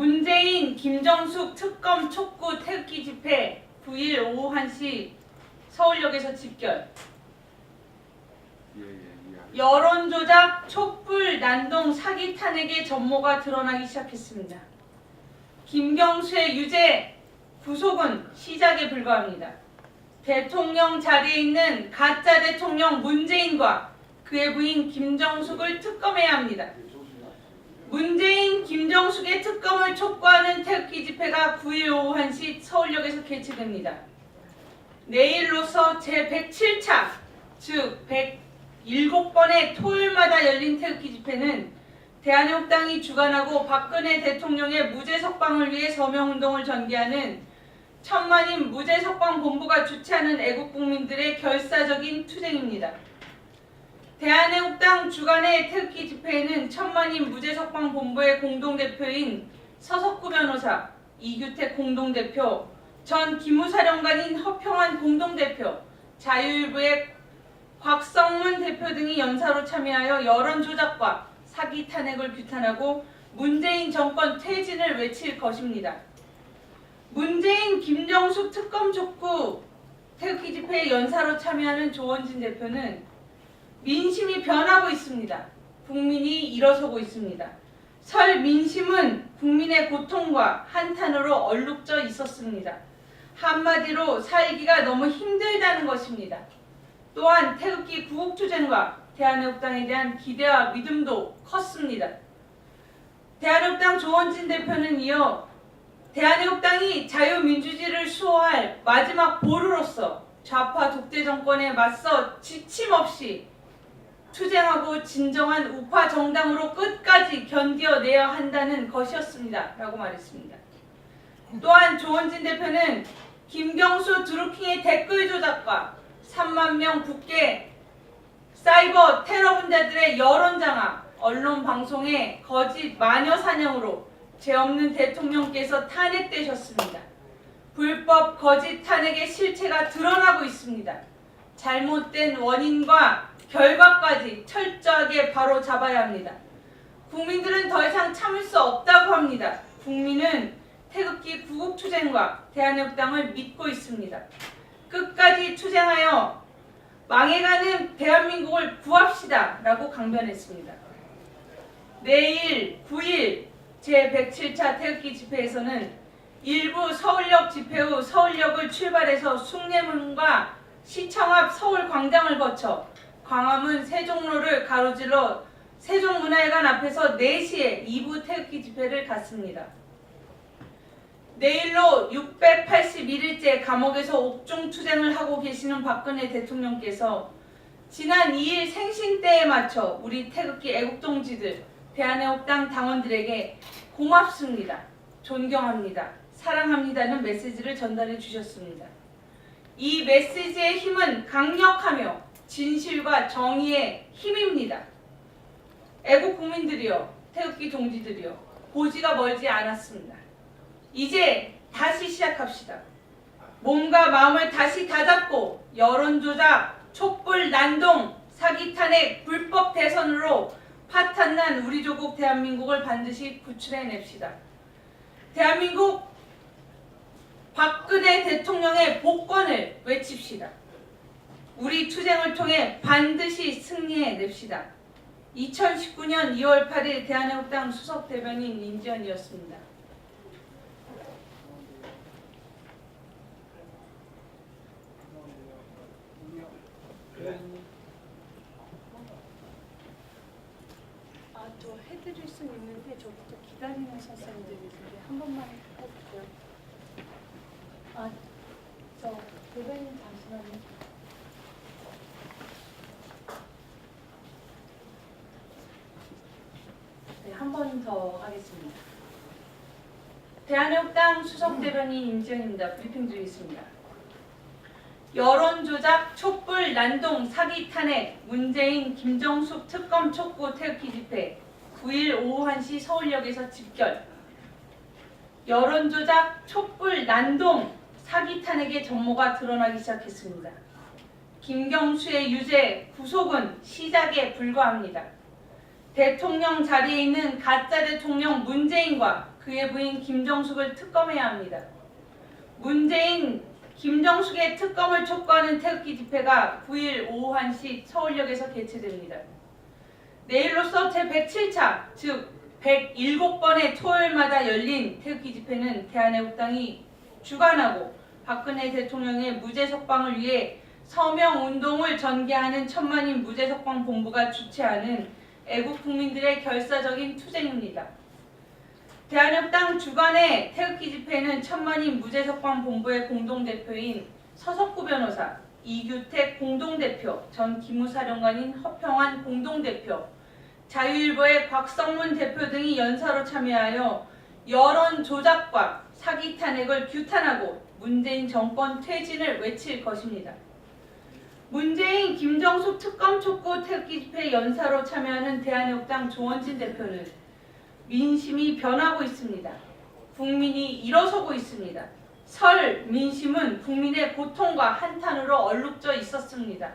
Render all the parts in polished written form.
문재인, 김정숙 특검 촉구 태극기 집회 9일 오후 1시 서울역에서 집결. 여론조작, 촛불, 난동, 사기 탄핵의 전모가 드러나기 시작했습니다. 김경수의 유죄, 구속은 시작에 불과합니다. 대통령 자리에 있는 가짜 대통령 문재인과 그의 부인 김정숙을 특검해야 합니다. 문재인, 김정숙의 특검을 촉구하는 태극기 집회가 9일 오후 1시 서울역에서 개최됩니다. 내일로서 제107차, 즉 107번의 토요일마다 열린 태극기 집회는 대한민국당이 주관하고 박근혜 대통령의 무죄 석방을 위해 서명운동을 전개하는 천만인 무죄 석방 본부가 주최하는 애국국민들의 결사적인 투쟁입니다. 대한민국당 주관의 태극기 집회에는 천만인 무죄 석방 본부의 공동대표인 서석구 변호사, 이규택 공동대표, 전 기무사령관인 허평환 공동대표, 자유일보의 곽성문 대표 등이 연사로 참여하여 여론조작과 사기 탄핵을 규탄하고 문재인 정권 퇴진을 외칠 것입니다. 문재인, 김정숙 특검 촉구 태극기 집회에 연사로 참여하는 조원진 대표는 민심이 변하고 있습니다. 국민이 일어서고 있습니다. 설 민심은 국민의 고통과 한탄으로 얼룩져 있었습니다. 한마디로 살기가 너무 힘들다는 것입니다. 또한 태극기 구국투쟁과 대한민국당에 대한 기대와 믿음도 컸습니다. 대한민국당 조원진 대표는 이어 대한민국당이 자유민주주의를 수호할 마지막 보루로서 좌파 독재 정권에 맞서 지침 없이 투쟁하고 진정한 우파 정당으로 끝까지 견뎌내야 한다는 것이었습니다. 라고 말했습니다. 또한 조원진 대표는 김경수 드루킹의 댓글 조작과 3만 명 국계 사이버 테러 분자들의 여론장악, 언론 방송의 거짓 마녀 사냥으로 죄 없는 대통령께서 탄핵되셨습니다. 불법 거짓 탄핵의 실체가 드러나고 있습니다. 잘못된 원인과 결과까지 철저하게 바로 잡아야 합니다. 국민들은 더 이상 참을 수 없다고 합니다. 국민은 태극기 구국투쟁과 대한민국당을 믿고 있습니다. 끝까지 투쟁하여 망해가는 대한민국을 구합시다 라고 강변했습니다. 내일 9일 제107차 태극기 집회에서는 일부 서울역 집회 후 서울역을 출발해서 숭례문과 시청 앞 서울광장을 거쳐 광화문 세종로를 가로질러 세종문화회관 앞에서 4시에 2부 태극기 집회를 갖습니다. 내일로 681일째 감옥에서 옥중투쟁을 하고 계시는 박근혜 대통령께서 지난 2일 생신때에 맞춰 우리 태극기 애국동지들, 대한민국당 당원들에게 고맙습니다, 존경합니다, 사랑합니다는 메시지를 전달해 주셨습니다. 이 메시지의 힘은 강력하며 진실과 정의의 힘입니다. 애국 국민들이여, 태극기 동지들이여, 고지가 멀지 않았습니다. 이제 다시 시작합시다. 몸과 마음을 다시 다잡고 여론조작, 촛불 난동, 사기 탄핵, 불법 대선으로 파탄난 우리 조국 대한민국을 반드시 구출해냅시다. 대한민국 박근혜 대통령의 복권을 외칩시다. 우리 투쟁을 통해 반드시 승리해냅시다. 2019년 2월 8일 대한민국당 수석대변인 임지연이었습니다. 저 해드릴 수 있는데 저부터 기다리는 선생님들이 있는데 한 번만 해주세요. 저 대변인 잠시만요. 네, 한 번 더 하겠습니다. 대한민국당 수석대변인 임지연입니다. 브리핑 드리겠습니다. 여론조작, 촛불, 난동, 사기 탄핵, 문재인, 김정숙 특검 촉구 태극기 집회 9일 오후 1시 서울역에서 집결. 여론조작, 촛불, 난동, 사기 탄핵의 전모가 드러나기 시작했습니다. 김경수의 유죄, 구속은 시작에 불과합니다. 대통령 자리에 있는 가짜 대통령 문재인과 그의 부인 김정숙을 특검해야 합니다. 문재인, 김정숙의 특검을 촉구하는 태극기 집회가 9일 오후 1시 서울역에서 개최됩니다. 내일로서 제107차, 즉 107번의 토요일마다 열린 태극기 집회는 대한애국당이 주관하고 박근혜 대통령의 무죄 석방을 위해 서명운동을 전개하는 천만인 무죄 석방 본부가 주최하는 애국 국민들의 결사적인 투쟁입니다. 대한애국당 주관의 태극기 집회는 천만인 무죄 석방 본부의 공동대표인 서석구 변호사, 이규택 공동대표, 전 기무사령관인 허평환 공동대표, 자유일보의 곽성문 대표 등이 연사로 참여하여 여론 조작과 사기 탄핵을 규탄하고 문재인 정권 퇴진을 외칠 것입니다. 문재인, 김정숙 특검 촉구 태극기 집회 연사로 참여하는 대한애국당 조원진 대표는 민심이 변하고 있습니다. 국민이 일어서고 있습니다. 설 민심은 국민의 고통과 한탄으로 얼룩져 있었습니다.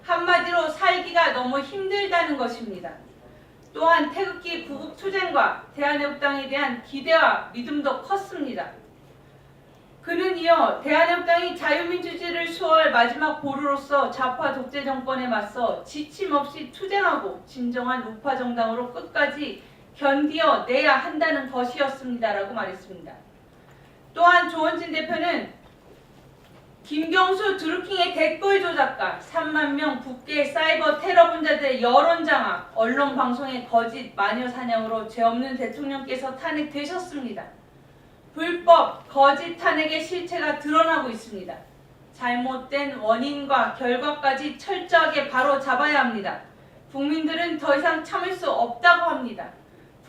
한마디로 살기가 너무 힘들다는 것입니다. 또한 태극기 구국투쟁과 대한애국당에 대한 기대와 믿음도 컸습니다. 그는 이어 대한애국당이 자유민주주의를 수호할 마지막 보루로서 좌파 독재 정권에 맞서 지침없이 투쟁하고 진정한 우파 정당으로 끝까지 견디어내야 한다는 것이었습니다라고 말했습니다. 또한 조원진 대표는 김경수 드루킹의 댓글 조작가, 3만 명 국계 사이버 테러 분자들의 여론 장악, 언론 방송의 거짓 마녀 사냥으로 죄 없는 대통령께서 탄핵되셨습니다. 불법 거짓 탄핵의 실체가 드러나고 있습니다. 잘못된 원인과 결과까지 철저하게 바로 잡아야 합니다. 국민들은 더 이상 참을 수 없다고 합니다.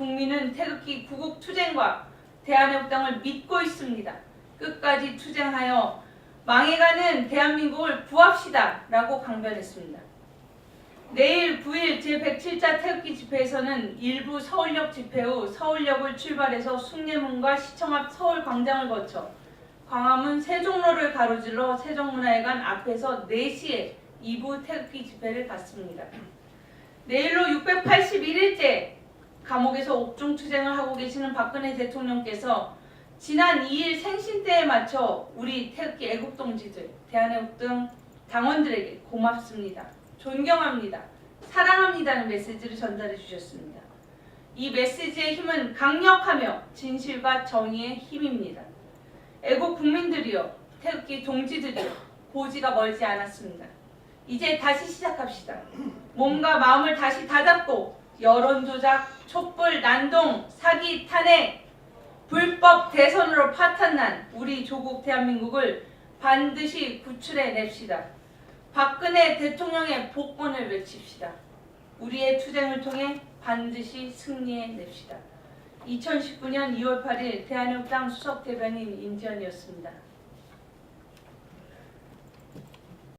국민은 태극기 구국 투쟁과 대한애국당을 믿고 있습니다. 끝까지 투쟁하여 망해가는 대한민국을 구합시다 라고 강변했습니다. 내일 9일 제107차 태극기 집회에서는 일부 서울역 집회 후 서울역을 출발해서 숭례문과 시청 앞 서울광장을 거쳐 광화문 세종로를 가로질러 세종문화회관 앞에서 4시에 2부 태극기 집회를 갖습니다. 내일로 681일째 감옥에서 옥중투쟁을 하고 계시는 박근혜 대통령께서 지난 2일 생신때에 맞춰 우리 태극기 애국동지들, 대한애국당 당원들에게 고맙습니다. 존경합니다. 사랑합니다는 메시지를 전달해 주셨습니다. 이 메시지의 힘은 강력하며 진실과 정의의 힘입니다. 애국 국민들이여, 태극기 동지들이여, 고지가 멀지 않았습니다. 이제 다시 시작합시다. 몸과 마음을 다시 다잡고 여론 조작, 촛불, 난동, 사기, 탄핵, 불법 대선으로 파탄난 우리 조국 대한민국을 반드시 구출해냅시다. 박근혜 대통령의 복권을 외칩시다. 우리의 투쟁을 통해 반드시 승리해냅시다. 2019년 2월 8일 대한애국당 수석대변인 임지연이었습니다.